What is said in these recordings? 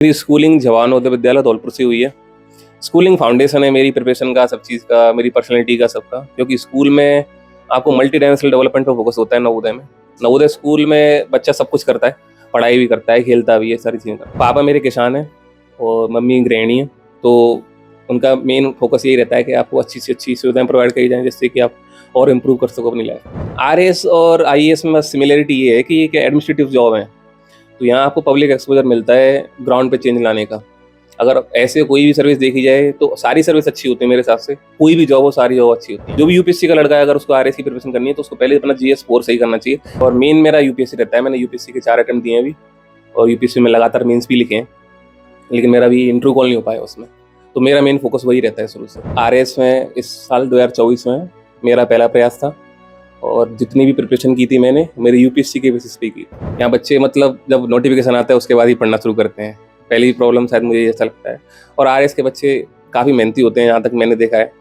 मेरी स्कूलिंग जवान नवोदय विद्यालय धौलपुर से हुई है। स्कूलिंग फाउंडेशन है मेरी प्रिपरेशन का, सब चीज़ का, मेरी पर्सनैलिटी का, सबका। क्योंकि स्कूल में आपको मल्टी डायमेंशनल डेवलपमेंट पे फोकस होता है नवोदय में। नवोदय स्कूल में बच्चा सब कुछ करता है, पढ़ाई भी करता है, खेलता भी है, सारी चीज़ें करता है। पापा मेरे किसान हैं और मम्मी गृहिणी हैं, तो उनका मेन फोकस यही रहता है कि आपको अच्छी से अच्छी सुविधाएं प्रोवाइड करी जाएँ, जिससे कि आप और इम्प्रूव कर सको अपनी लाइफ। आरएएस और आईएएस में बस सिमिलरिटी ये है कि ये क्या एडमिनिस्ट्रेटिव जॉब है, तो यहाँ आपको पब्लिक एक्सपोजर मिलता है ग्राउंड पे चेंज लाने का। अगर ऐसे कोई भी सर्विस देखी जाए तो सारी सर्विस अच्छी होती है मेरे हिसाब से। कोई भी जॉब हो, सारी जॉब अच्छी होती है। जो भी यूपीएससी का लड़का है, अगर उसको आरएएस की प्रिपरेशन करनी है तो उसको पहले अपना जीएस 4 सही करना चाहिए। और मेन मेरा यूपीएससी रहता है। मैंने यूपीएससी के 4 अटेम्प्ट दिए हैं अभी, और यूपीएससी में लगातार मेंस भी लिखे हैं, लेकिन मेरा अभी इंटरव्यू कॉल नहीं हो पाया उसमें। तो मेरा मेन फोकस वही रहता है शुरू से। आरएएस में इस साल 2024 में मेरा पहला प्रयास था, और जितनी भी प्रिपरेशन की थी मैंने मेरे यूपीएससी के बेसिस पे की। यहाँ बच्चे मतलब जब नोटिफिकेशन आता है उसके बाद ही पढ़ना शुरू करते हैं। पहली प्रॉब्लम शायद मुझे ये अच्छा लगता है। और आरएस के बच्चे काफ़ी मेहनती होते हैं, यहाँ तक मैंने देखा है।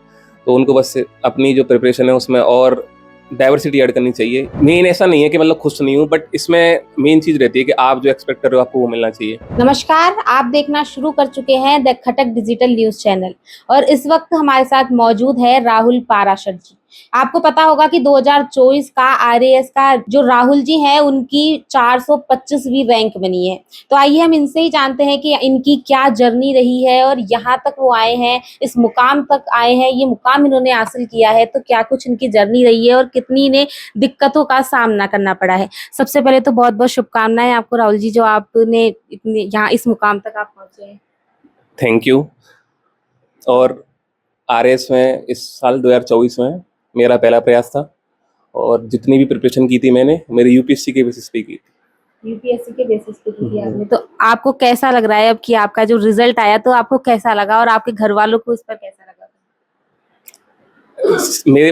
तो उनको बस अपनी जो प्रिपरेशन है उसमें और डाइवर्सिटी ऐड करनी चाहिए। मेन ऐसा नहीं है कि मतलब खुश नहीं हूँ, बट इसमें मेन चीज़ रहती है कि आप जो एक्सपेक्ट कर रहे हो आपको वो मिलना चाहिए। नमस्कार, आप देखना शुरू कर चुके हैं the Khatak digital news channel और इस वक्त हमारे साथ मौजूद है राहुल पाराशर जी। आपको पता होगा कि 2024 का आरएएस का जो राहुल जी हैं उनकी 425वीं रैंक बनी है। तो आइए हम इनसे ही जानते हैं कि इनकी क्या जर्नी रही है और यहाँ तक वो आए हैं, इस मुकाम तक आए हैं, ये मुकाम इन्होंने हासिल किया है, तो क्या कुछ इनकी जर्नी रही है और कितनी इन्हें दिक्कतों का सामना करना पड़ा है। सबसे पहले तो बहुत बहुत शुभकामनाएं आपको राहुल जी, जो आपने इतने यहाँ इस मुकाम तक आप पहुंचे हैं। Thank you. और आरएस में इस साल 2024 में मेरा पहला प्रयास था, और जितनी भी प्रिपरेशन की थी मैंने मेरे यूपीएससी के बेसिस पे की थी। यूपीएससी के बेसिस पे की थी आपने, तो आपको कैसा लग रहा है अब कि आपका जो रिजल्ट आया, तो आपको कैसा लगा और आपके घर वालों को इस पर कैसा लगा?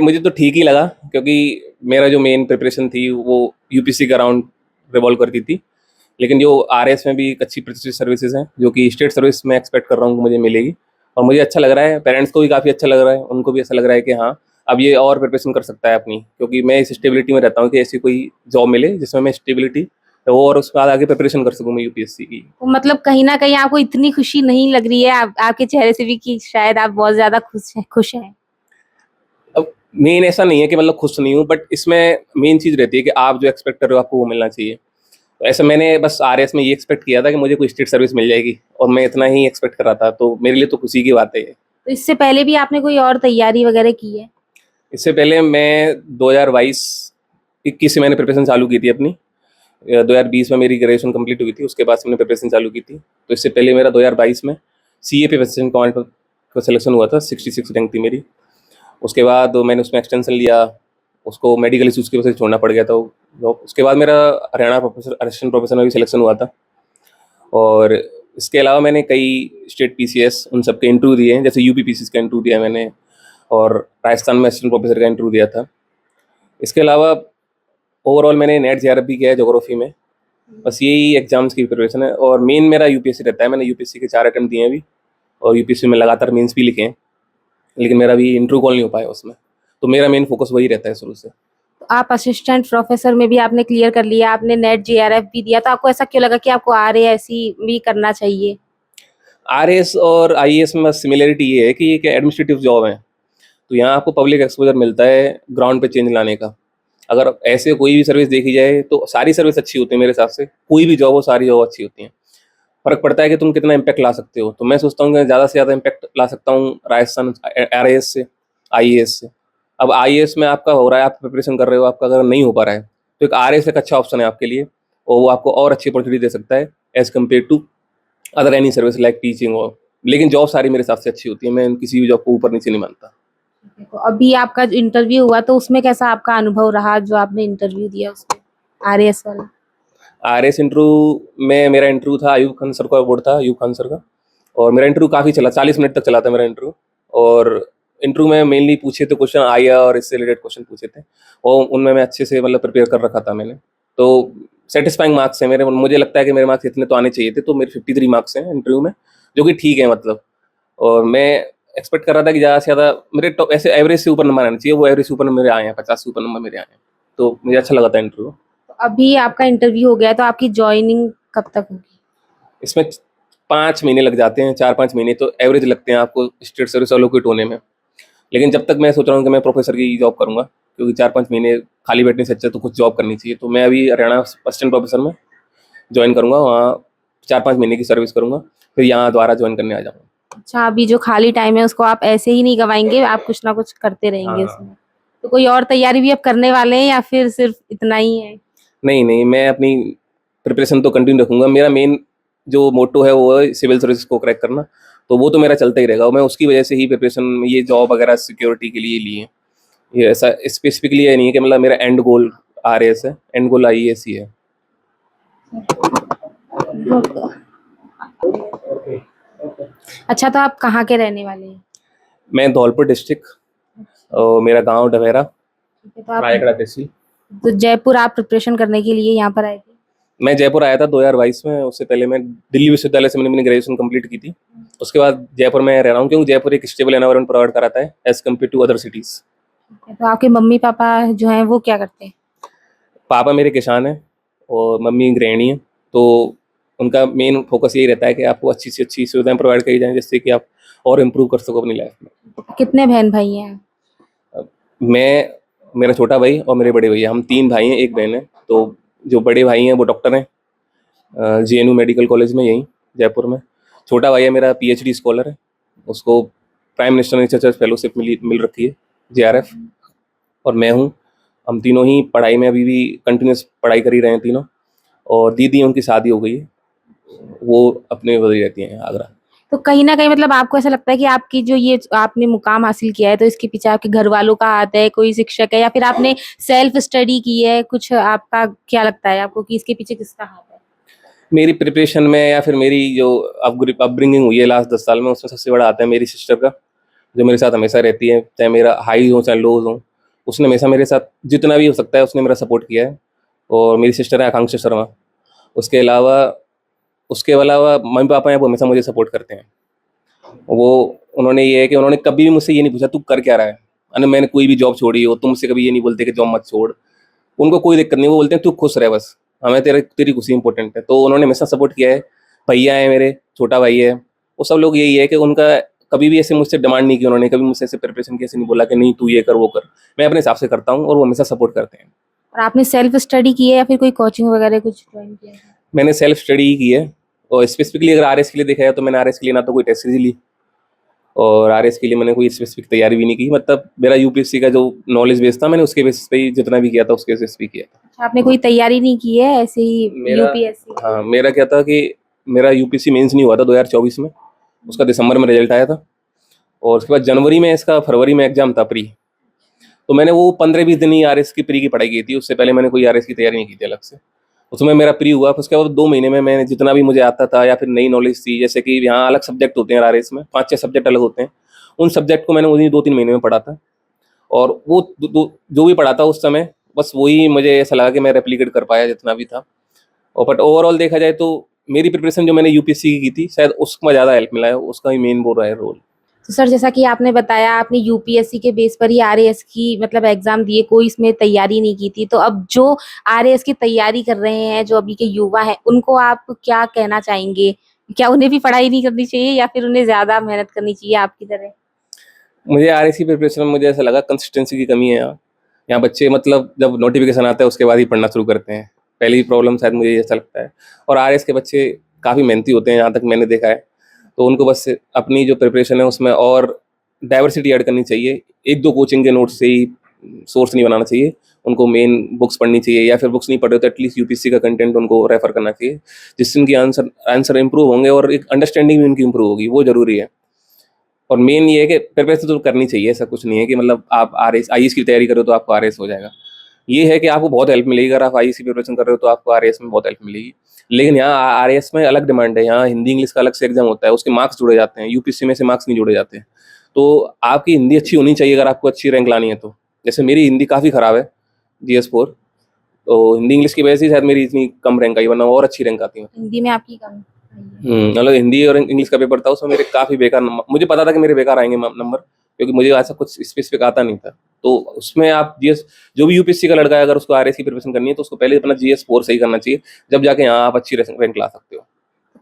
मुझे तो ठीक ही लगा, क्योंकि मेरा जो मेन प्रिपरेशन थी वो यूपीएससी के अराउंड रिवॉल्व करती थी। लेकिन जो आरएस में भी एक अच्छी प्रतिष्ठित सर्विसेज हैं, जो कि स्टेट सर्विस में एक्सपेक्ट कर रहा हूँ कि मुझे मिलेगी, और मुझे अच्छा लग रहा है। पेरेंट्स को भी काफ़ी अच्छा लग रहा है, उनको भी ऐसा लग रहा है कि हाँ, अब ये और प्रिपरेशन कर सकता है अपनी, क्योंकि मैं इस स्टेबिलिटी में रहता हूँ कि ऐसी कोई जॉब मिले जिसमें मैं स्टेबिलिटी तो और उसके बाद आगे प्रिपरेशन कर सकूँ मैं यूपीएससी की। तो मतलब कहीं ना कहीं आपको इतनी खुशी नहीं लग रही है आपके चेहरे से भी कि शायद आप बहुत ज्यादा खुश हैं? अब मेन ऐसा नहीं है कि मतलब खुश नहीं हूँ, बट इसमें मेन चीज़ रहती है कि आप जो एक्सपेक्ट कर रहे हो आपको वो मिलना चाहिए। तो ऐसा मैंने बस आरएस में ये एक्सपेक्ट किया था कि मुझे कोई स्टेट सर्विस मिल जाएगी, और मैं इतना ही एक्सपेक्ट कर रहा था, तो मेरे लिए तो खुशी की बात है ये। तो इससे पहले भी आपने कोई और तैयारी वगैरह की है? इससे पहले मैं 2022-21 से मैंने प्रिपरेशन चालू की थी अपनी। 2020 में मेरी ग्रेजुएशन कंप्लीट हुई थी, उसके बाद से मैंने प्रिपरेशन चालू की थी। तो इससे पहले मेरा 2022 में सीए पे असिस्टेंट कमांडर का सिलेक्शन हुआ था, 66 रैंक थी मेरी। उसके बाद मैंने उसमें एक्सटेंशन लिया, उसको मेडिकल इशूज़ की वजह से छोड़ना पड़ गया था वो जॉब। उसके बाद मेरा हरियाणा प्रोफेसर असिस्टेंट प्रोफेसर में भी सिलेक्शन हुआ था। और इसके अलावा मैंने कई स्टेट पीसीएस उन सब के इंटरव्यू दिए हैं, जैसे यूपी पीसीएस का इंटरव्यू दिया मैंने, और राजस्थान में असिस्टेंट प्रोफेसर का इंटरव्यू दिया था। इसके अलावा ओवरऑल मैंने नेट जेआरएफ भी किया है ज्योग्राफी में। बस यही एग्जाम्स की प्रिपरेशन है, और मेन मेरा यूपीएससी रहता है। मैंने यूपीएससी के 4 अटेम्प्ट दिए हैं अभी, और यूपीएससी में लगातार मेंस भी लिखे हैं, लेकिन मेरा अभी इंटरव्यू कॉल नहीं हो पाया उसमें। तो मेरा मेन फोकस वही रहता है शुरू से। तो आप असिस्टेंट प्रोफेसर में भी आपने क्लियर कर लिया, आपने नेट जेआरएफ भी दिया, तो आपको ऐसा क्यों लगा कि आपको आरएएस भी करना चाहिए? आरएएस और आईएएस में सिमिलरिटी ये है कि ये क्या एडमिनिस्ट्रेटिव जॉब है, तो यहाँ आपको पब्लिक एक्सपोजर मिलता है ग्राउंड पे चेंज लाने का। अगर ऐसे कोई भी सर्विस देखी जाए तो सारी सर्विस अच्छी होती है मेरे हिसाब से। कोई भी जॉब हो, सारी जॉब अच्छी होती हैं। फ़र्क पड़ता है कि तुम कितना इम्पैक्ट ला सकते हो। तो मैं सोचता हूँ कि ज़्यादा से ज़्यादा इम्पैक्ट ला सकता हूँ राजस्थान आरएएस से, आईएएस से। अब आईएएस में आपका हो रहा है, आप प्रिपरेशन कर रहे हो, आपका अगर नहीं हो पा रहा है तो एक आरएएस एक अच्छा ऑप्शन है आपके लिए, और वो आपको और अच्छी अपॉर्चुनिटी दे सकता है as compare to other any service like teaching. और लेकिन जॉब सारी मेरे हिसाब से अच्छी होती है। मैं किसी भी जॉब को ऊपर नीचे नहीं मानता। तो अभी आपका जो इंटरव्यू हुआ, तो उसमें कैसा आपका अनुभव रहा, जो आपने इंटरव्यू दिया उसमें, आरएएस वाला? आरएस इंटरव्यू में मेरा इंटरव्यू था, अयूब खान सर का बोर्ड था, अयूब खान सर का। और मेरा इंटरव्यू काफ़ी चला, 40 मिनट तक चला था मेरा इंटरव्यू। और इंटरव्यू में मेनली पूछे थे क्वेश्चन आया, और इससे रिलेटेड क्वेश्चन पूछे थे, और उनमें मैं अच्छे से मतलब प्रिपेयर कर रखा था मैंने। तो सेटिस्फाइंग मार्क्स हैं मेरे। मुझे लगता है कि मेरे मार्क्स इतने तो आने चाहिए थे, तो मेरे 53 मार्क्स हैं इंटरव्यू में, जो कि ठीक है मतलब। और मैं एक्सपेक्ट कर रहा था कि ज़्यादा से ज़्यादा मेरे टॉप ऐसे एवरेज से ऊपर नंबर आने चाहिए। वो एवरेज से ऊपर मेरे आए हैं, 50 से ऊपर नंबर मेरे आए हैं। तो मुझे अच्छा लगा था इंटरव्यू। तो अभी आपका इंटरव्यू हो गया है, तो आपकी ज्वाइनिंग कब तक होगी? इसमें 5 महीने लग जाते हैं, 4-5 महीने तो एवरेज लगते हैं आपको स्टेट सर्विस एलोकेट होने में। लेकिन जब तक मैं सोच रहा हूँ कि मैं प्रोफेसर की जॉब करूँगा, क्योंकि 4-5 महीने खाली बैठने से अच्छा तो कुछ जॉब करनी चाहिए। तो मैं अभी हरियाणा असिस्टेंट प्रोफेसर में जॉइन करूँगा, वहाँ 4-5 महीने की सर्विस करूँगा, फिर यहाँ दोबारा जॉइन करने आ जाऊँगा। अच्छा, अभी जो खाली टाइम है उसको आप ऐसे ही नहीं गवाएंगे, आप कुछ ना कुछ करते रहेंगे हाँ। उसमें। तो कोई और तैयारी भी आप करने वाले हैं या फिर सिर्फ इतना ही है? नहीं, नहीं, मैं अपनी प्रिपरेशन तो कंटिन्यू रखूँगा। मेरा मेन जो मोट्टो है वो है सिविल सर्विस को क्रैक करना, तो वो तो मेरा चलता ही रहेगा और मैं उसकी वजह से ही प्रिपरेशन ये जॉब वगैरह सिक्योरिटी के लिए ली है। ये ऐसा स्पेसिफिकली ये नहीं है कि मतलब मेरा एंड गोल आरएएस है, एंड गोल आईएएस ही है। अच्छा, तो आप कहाँ के रहने वाले हैं? मैं धौलपुर डिस्ट्रिक्ट और मेरा गाँव डभेरा, ठीक है, तो आप रायगढ़ तहसील। तो जयपुर आप प्रिपरेशन करने के लिए यहाँ पर आए थे? मैं जयपुर आया था 2022 में, उससे पहले मैं दिल्ली विश्वविद्यालय से मैंने अपनी ग्रेजुएशन कंप्लीट की थी। उसके बाद जयपुर में रह रहा हूँ, क्योंकि जयपुर एक स्टेबल एनवायरनमेंट प्रोवाइड कराता है as compare to other cities. ठीक है, तो आपके मम्मी पापा जो हैं वो क्या करते हैं? पापा मेरे किसान हैं और मम्मी गृहिणी हैं, तो उनका मेन फोकस यही रहता है कि आपको अच्छी से अच्छी सुविधाएं प्रोवाइड करी जाएं, जिससे कि आप और इम्प्रूव कर सको अपनी लाइफ में। कितने बहन भाई हैं? मैं, मेरा छोटा भाई और मेरे बड़े भैया, हम 3 भाई हैं, 1 बहन है। तो जो बड़े भाई हैं वो डॉक्टर हैं जेएनयू मेडिकल कॉलेज में यहीं जयपुर में। छोटा भाई है मेरा पीएचडी स्कॉलर है, उसको प्राइम मिनिस्टर रिसर्च फेलोशिप मिल रखी है, जेआरएफ। और मैं हूँ, हम तीनों ही पढ़ाई में अभी भी कंटिन्यूस पढ़ाई कर ही रहे हैं तीनों। और दीदी उनकी शादी हो गई है, वो अपने वही रहती हैं आगरा। तो कहीं ना कहीं मतलब आपको ऐसा लगता है कि आपकी जो ये आपने मुकाम हासिल किया है तो इसके पीछे आपके घर वालों का हाथ है, कोई शिक्षक है या फिर आपने सेल्फ स्टडी की है, कुछ आपका क्या लगता है आपको कि इसके पीछे किसका हाथ है? मेरी प्रिपरेशन में या फिर मेरी जो अपब्रिंगिंग हुई है लास्ट 10 साल में, उसमें सबसे बड़ा आता है मेरी सिस्टर का, जो मेरे साथ हमेशा रहती है, चाहे मेरा हाई हो चाहे लोज हो। उसने हमेशा मेरे साथ जितना भी हो सकता है उसने मेरा सपोर्ट किया है। और मेरी सिस्टर है आकांक्षा शर्मा। उसके अलावा मम्मी पापा हैं, वो हमेशा मुझे सपोर्ट करते हैं। वो उन्होंने ये है कि उन्होंने कभी भी मुझसे ये नहीं पूछा तू कर क्या रहा है, अरे मैंने कोई भी जॉब छोड़ी हो, तुमसे कभी ये नहीं बोलते कि जॉब मत छोड़। उनको कोई दिक्कत नहीं, वो बोलते हैं तू खुश रह बस, हमें तेरी खुशी इंपॉर्टेंट है। तो उन्होंने हमेशा सपोर्ट किया है। भैया है मेरे, छोटा भाई है, वो सब लोग यही है कि उनका कभी भी ऐसे मुझसे डिमांड नहीं की उन्होंने, कभी मुझसे ऐसे प्रिपरेशन की ऐसे नहीं बोला कि नहीं तू ये कर वो कर। मैं अपने हिसाब से करता हूँ और वो हमेशा सपोर्ट करते हैं। और आपने सेल्फ स्टडी की है या फिर कोई कोचिंग वगैरह कुछ ज्वाइन किया है? मैंने सेल्फ स्टडी ही की है। और स्पेसिफिकली अगर आरएस के लिए देखा जाए तो मैंने आरएस के लिए ना तो कोई टेस्ट सीरीज ली और आरएस के लिए मैंने कोई स्पेसिफिक तैयारी भी नहीं की। मतलब मेरा यूपीएससी का जो नॉलेज बेस था मैंने उसके बेसिस पे ही जितना भी किया था उसके बेसिस पे किया था। अच्छा, आपने कोई तैयारी नहीं की है ऐसे ही मेरा यूपीएससी? हाँ, मेरा क्या था कि मेरा यूपीएससी मेंस नहीं हुआ था 2024 में, उसका दिसंबर में रिजल्ट आया था। और उसके बाद जनवरी में इसका फरवरी में एग्जाम था प्री। तो मैंने वो 15-20 दिन ही आरएस की प्री की पढ़ाई की थी, उससे पहले मैंने कोई आरएस की तैयारी नहीं की थी अलग से। उसमें मेरा प्री हुआ, फिर उसके बाद 2 महीने में मैंने जितना भी मुझे आता था या फिर नई नॉलेज थी, जैसे कि यहाँ अलग सब्जेक्ट होते हैं आरएस में, 5-6 सब्जेक्ट अलग होते हैं, उन सब्जेक्ट को मैंने उन्हीं 2-3 महीने में पढ़ा था। और वो जो भी पढ़ा था उस समय बस वही मुझे ऐसा लगा कि मैं रेप्लिकेट कर पाया जितना भी था। और बट ओवरऑल देखा जाए तो मेरी प्रिपरेशन जो मैंने यूपीएससी की थी शायद उसमें ज़्यादा हेल्प मिला है, उसका ही मेन वो रहा है रोल। तो सर, जैसा कि आपने बताया आपने यूपीएससी के बेस पर ही आरएएस की मतलब एग्जाम दिए, कोई इसमें तैयारी नहीं की थी, तो अब जो आरएएस की तैयारी कर रहे हैं जो अभी के युवा हैं उनको आप क्या कहना चाहेंगे? क्या उन्हें भी पढ़ाई नहीं करनी चाहिए या फिर उन्हें ज्यादा मेहनत करनी चाहिए आपकी तरह? मुझे आरएस की प्रिपरेशन में मुझे ऐसा लगा कंसिस्टेंसी की कमी है यहाँ बच्चे मतलब जब नोटिफिकेशन आता है उसके बाद ही पढ़ना शुरू करते हैं, पहली प्रॉब्लम शायद मुझे ऐसा लगता है। और आरएस के बच्चे काफ़ी मेहनती होते हैं, यहाँ तक मैंने देखा है। तो उनको बस अपनी जो प्रिपरेशन है उसमें और डाइवर्सिटी ऐड करनी चाहिए, 1-2 कोचिंग के नोट्स से ही सोर्स नहीं बनाना चाहिए। उनको मेन बुक्स पढ़नी चाहिए, या फिर बुक्स नहीं पढ़ रहे तो एटलीस्ट यूपीएससी का कंटेंट उनको रेफर करना चाहिए, जिससे उनकी आंसर इंप्रूव होंगे और एक अंडरस्टैंडिंग भी उनकी इंप्रूव होगी, वो जरूरी है। और मेन ये है कि प्रिपरेशन तो करनी चाहिए, ऐसा कुछ नहीं है कि मतलब आप आईएएस की तैयारी करो तो आपको आरएएस हो जाएगा। ये है कि आपको बहुत हेल्प मिलेगी, अगर आप आईएएस की प्रिपरेशन कर रहे हो तो आपको आरएएस में बहुत हेल्प मिलेगी। लेकिन यहाँ आरएएस में अलग डिमांड है, यहाँ हिंदी इंग्लिश का अलग से एग्जाम होता है, उसके मार्क्स जुड़े जाते हैं, यूपीएससी में से मार्क्स नहीं जुड़े जाते। तो आपकी हिंदी अच्छी होनी चाहिए अगर आपको अच्छी रैंक लानी है तो। जैसे मेरी हिंदी काफ़ी ख़राब है, GS4, तो हिंदी इंग्लिश की वजह से शायद मेरी इतनी कम रैंक आई, वरना और अच्छी रैंक आती है। हिंदी में आपकी कम? मतलब हिंदी और इंग्लिश का पेपर था, उसमें मेरे काफ़ी बेकार नंबर, मुझे पता था कि मेरे बेकार आएंगे नंबर, क्योंकि मुझे ऐसा कुछ स्पेसिफिक आता नहीं था। तो उसमें आप जीएस, जो भी यूपीएससी का लड़का है अगर उसको आरएस की प्रिपरेशन करनी है तो उसको पहले अपना GS4 सही करना चाहिए, जब जाके यहाँ आप अच्छी रैंक ला सकते हो।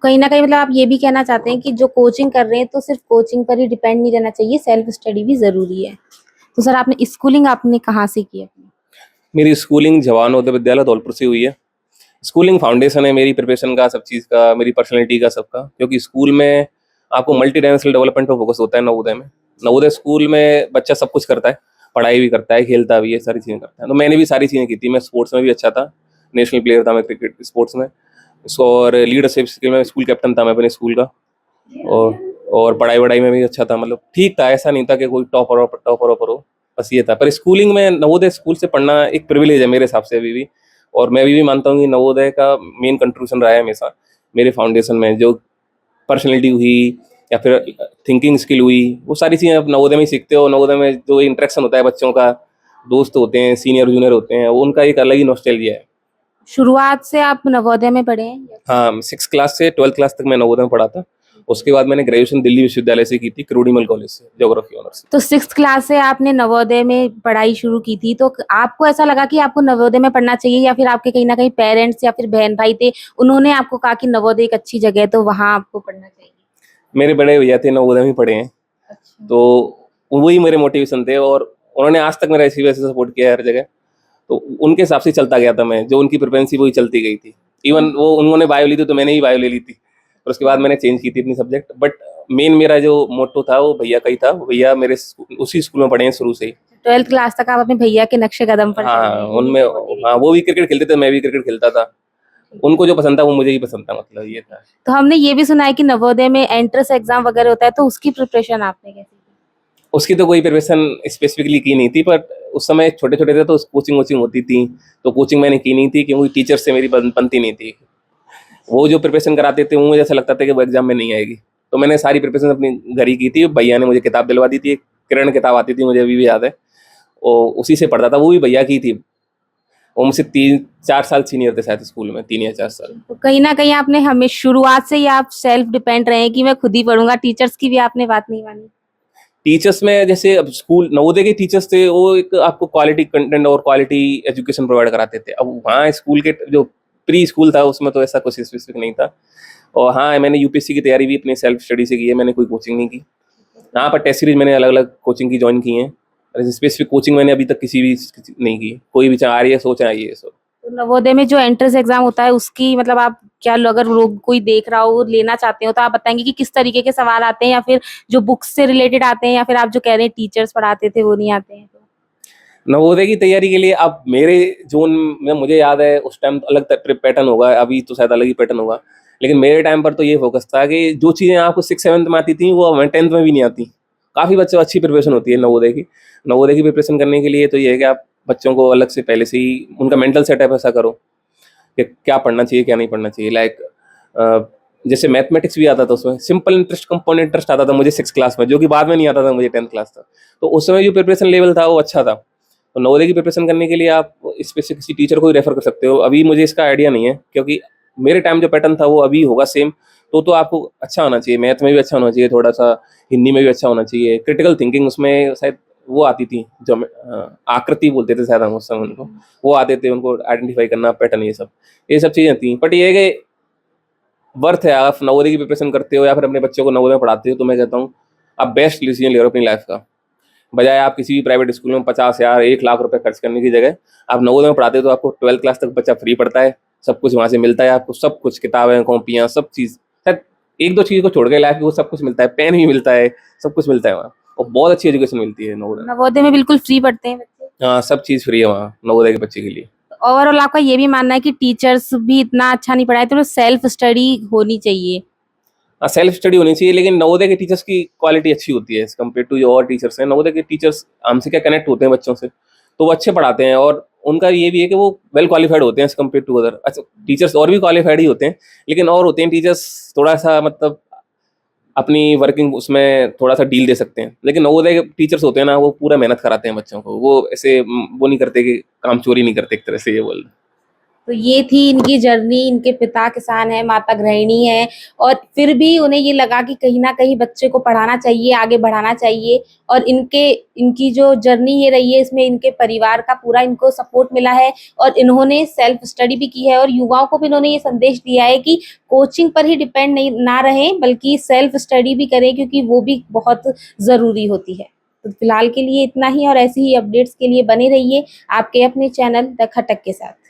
कहीं ना कहीं मतलब आप ये भी कहना चाहते हैं कि जो कोचिंग कर रहे हैं तो सिर्फ कोचिंग पर ही डिपेंड नहीं रहना चाहिए, सेल्फ स्टडी भी जरूरी है। तो सर आपने स्कूलिंग आपने कहाँ से की अपनी? मेरी स्कूलिंग जवान नवोदय विद्यालय धौलपुर से हुई है। स्कूलिंग फाउंडेशन है मेरी प्रिपरेशन का, सब चीज़ का, मेरी पर्सनैलिटी का, सबका। क्योंकि स्कूल में आपको मल्टी डायमेंशनल डेवलपमेंट पे फोकस होता है नवोदय में। नवोदय स्कूल में बच्चा सब कुछ करता है, पढ़ाई भी करता है, खेलता भी है, सारी चीज़ें करता है। तो मैंने भी सारी चीज़ें की थी। मैं स्पोर्ट्स में भी अच्छा था, नेशनल प्लेयर था मैं क्रिकेट स्पोर्ट्स में। और लीडरशिप स्किल में स्कूल कैप्टन था मैं अपने स्कूल का। और पढ़ाई वढ़ाई में भी अच्छा था, मतलब ठीक था, ऐसा नहीं था कि कोई टॉपर टॉपर वॉपर हो, बस ये था। पर स्कूलिंग में नवोदय स्कूल से पढ़ना एक प्रिविलेज है मेरे हिसाब से अभी भी। और मैं अभी भी मानता हूँ कि नवोदय का मेन कंट्रीब्यूशन रहा है हमेशा मेरे फाउंडेशन में। जो पर्सनैलिटी हुई या फिर थिंकिंग स्किल हुई, वो सारी चीज़ें आप नवोदय में ही सीखते हो। नवोदय में जो इंटरेक्शन होता है बच्चों का, दोस्त होते हैं, सीनियर जूनियर होते हैं, वो उनका एक अलग ही नॉस्टैल्जिया है। शुरुआत से आप नवोदय में पढ़े हैं? हाँ, 6 क्लास से 12th क्लास तक मैं नवोदय में पढ़ा था। उसके बाद मैंने ग्रेजुएशन दिल्ली विश्वविद्यालय से की थी, क्रोडीमल कॉलेज से, ज्योग्राफी ऑनर्स से। तो 6th क्लास से आपने नवोदय में पढ़ाई शुरू की थी, तो आपको ऐसा लगा कि आपको नवोदय में पढ़ना चाहिए, या फिर आपके कहीं ना कहीं पेरेंट्स या फिर बहन भाई थे, उन्होंने आपको कहा कि नवोदय एक अच्छी जगह है तो वहां आपको पढ़ना चाहिए? मेरे बड़े भैया थे, नवोदय में पढ़े हैं, अच्छा। तो वही मेरे मोटिवेशन थे। और उन्होंने आज तक मेरा इसी वजह से सपोर्ट किया है हर जगह। तो उनके हिसाब से चलता गया था मैं, जो उनकी प्रेफरेंस वही चलती गई थी। इवन वो उन्होंने बायो ली थी तो मैंने ही बायो ले ली थी, और उसके बाद मैंने चेंज की थी अपनी सब्जेक्ट। बट मेन मेरा जो मोटो था वो भैया का ही था। भैया मेरे उसी स्कूल में पढ़े हैं शुरू से ही। 12th क्लास तक आप अपने भैया के नक्शे कदम पर चल रहे हाँ हैं, उनमें, उन्हीं की motivation हाँ वो भी क्रिकेट खेलते थे, मैं भी क्रिकेट खेलता था। उनको जो पसंद था वो मुझे ही पसंद था, मतलब ये था। तो हमने ये भी सुना है कि नवोदय में एंट्रेंस एग्जाम वगैरह होता है, तो उसकी प्रिपरेशन आपने कैसे की? उसकी तो कोई प्रिपरेशन स्पेसिफिकली की नहीं थी, पर उस समय छोटे छोटे थे तो कोचिंग वोचिंग होती थी। तो कोचिंग मैंने की नहीं थी क्योंकि टीचर से मेरी बनती नहीं थी। वो जो प्रिपरेशन कराते थे वो मुझे ऐसा लगता था कि वो एग्जाम में नहीं आएगी। तो मैंने सारी प्रिपरेशन अपनी घर ही की थी। भैया ने मुझे किताब दिलवा दी थी, एक किरण किताब आती थी, मुझे अभी भी याद है। और उसी से पढ़ता था, वो भी भैया की थी। वो मुझसे 3-4 साल सीनियर थे शायद स्कूल में, 3 या 4 साल। तो कहीं ना कहीं आपने हमें शुरुआत से ही आप सेल्फ डिपेंड रहे हैं कि मैं खुद ही पढ़ूंगा, टीचर्स की भी आपने बात नहीं मानी? टीचर्स में जैसे अब स्कूल नवोदय के टीचर्स थे, वो एक आपको क्वालिटी कंटेंट और क्वालिटी एजुकेशन प्रोवाइड कराते थे। अब वहाँ स्कूल के जो प्री स्कूल था उसमें तो ऐसा कुछ स्पेसिफिक नहीं था। और हाँ, मैंने यूपीएससी की तैयारी भी अपनी सेल्फ स्टडी से की है, मैंने कोई कोचिंग नहीं की। हाँ, पर टेस्ट सीरीज मैंने अलग अलग कोचिंग की ज्वाइन की हैं। स्पेसिफिक कोचिंग मैंने अभी तक किसी भी नहीं की, कोई भी, चाहे आरएएस हो चाहे आईएएस हो। तो नवोदय में जो एंट्रेंस एग्जाम होता है उसकी मतलब आप क्या, अगर लोग कोई देख रहा हो लेना चाहते हो तो आप बताएंगे कि किस तरीके के सवाल आते हैं, या फिर जो बुक्स से रिलेटेड आते हैं, या फिर आप जो कह रहे हैं टीचर्स पढ़ाते थे वो नहीं आते हैं? नवोदय की तैयारी के लिए अब मेरे जोन में मुझे याद है उस टाइम तो अलग पैटर्न होगा, अभी तो शायद अलग ही पैटर्न होगा। लेकिन मेरे टाइम पर तो ये फोकस था कि जो चीज़ें आपको 6-7 में आती थी वो हमें 10th में भी नहीं आती। काफ़ी बच्चों अच्छी प्रिपरेशन होती है नवोदय की। नवोदय की प्रिपरेशन करने के लिए तो ये है कि आप बच्चों को अलग से पहले से ही उनका मेंटल सेटअप ऐसा करो कि क्या पढ़ना चाहिए क्या नहीं पढ़ना चाहिए। लाइक जैसे मैथमेटिक्स भी आता था, उसमें सिंपल इंटरेस्ट, कंपाउंड इंटरेस्ट आता था मुझे 6 क्लास में, जो कि बाद में नहीं आता था मुझे 10th क्लास तक। तो उस समय जो प्रिपरेशन लेवल था वो अच्छा था। तो नवोदय की प्रिपरेशन करने के लिए आप स्पेसिफिक किसी टीचर को ही रेफर कर सकते हो। अभी मुझे इसका आइडिया नहीं है क्योंकि मेरे टाइम जो पैटर्न था वो अभी होगा सेम। तो आपको अच्छा होना चाहिए, मैथ में भी अच्छा होना चाहिए, थोड़ा सा हिंदी में भी अच्छा होना चाहिए। क्रिटिकल थिंकिंग उसमें शायद वो आती थी, जो आकृति बोलते थे शायद हम उस समय उनको, वो आते थे, उनको आइडेंटिफाई करना, पैटर्न, ये सब चीज़ें थी। बट ये है कि वर्थ है, आप नवोदय की प्रिपरेशन करते हो या फिर अपने बच्चों को नवोदय में पढ़ाते हो तो मैं कहता हूँ आप बेस्ट डिसीजन ले रहे हो अपनी लाइफ का। बजाय आप किसी भी प्राइवेट स्कूल में 50,000 1 लाख रुपए खर्च करने की जगह आप नवोदय में पढ़ाते हो तो आपको 12th क्लास तक बच्चा फ्री पढ़ता है, सब कुछ वहाँ से मिलता है आपको, सब कुछ, किताबें, कॉपियाँ, सब चीज़। शायद 1-2 चीज़ को छोड़ के लाइफ वो सब कुछ मिलता है, पेन भी मिलता है, सब कुछ मिलता है वहाँ। और बहुत अच्छी एजुकेशन मिलती है नवोदय में। नवोदय में बिल्कुल फ्री पढ़ते हैं बच्चे? हाँ, सब चीज़ फ्री है वहाँ नवोदय के बच्चे के लिए। ओवरऑल आपका ये भी मानना है कि टीचर्स भी इतना अच्छा नहीं पढ़ाए, तो सेल्फ स्टडी होनी चाहिए? हाँ, सेल्फ स्टडी होनी चाहिए, लेकिन नवोदय के टीचर्स की क्वालिटी अच्छी होती है एज कम्पेयर टू जो और टीचर्स हैं। नवोदय के टीचर्स हमसे क्या कनेक्ट होते हैं बच्चों से, तो वो अच्छे पढ़ाते हैं। और उनका ये भी है कि वो वेल क्वालिफाइड होते हैं एज कम्पेयर टू अदर। अच्छा, टीचर्स और भी क्वालिफाइड ही होते हैं, लेकिन और होते हैं टीचर्स थोड़ा सा, मतलब अपनी वर्किंग उसमें थोड़ा सा डील दे सकते हैं। लेकिन नवोदय के टीचर्स होते हैं ना, वो पूरा मेहनत कराते हैं बच्चों को, वो ऐसे वो नहीं करते कि काम चोरी नहीं करते, एक तरह से ये बोल। तो ये थी इनकी जर्नी। इनके पिता किसान हैं, माता गृहिणी हैं, और फिर भी उन्हें ये लगा कि कहीं ना कहीं बच्चे को पढ़ाना चाहिए, आगे बढ़ाना चाहिए। और इनकी जो जर्नी ये रही है, इसमें इनके परिवार का पूरा इनको सपोर्ट मिला है, और इन्होंने सेल्फ स्टडी भी की है। और युवाओं को भी इन्होंने ये संदेश दिया है कि कोचिंग पर ही डिपेंड नहीं ना रहें, बल्कि सेल्फ स्टडी भी करें, क्योंकि वो भी बहुत जरूरी होती है। तो फिलहाल के लिए इतना ही, और ऐसी ही अपडेट्स के लिए बने रहिए आपके अपने चैनल द खटक के साथ।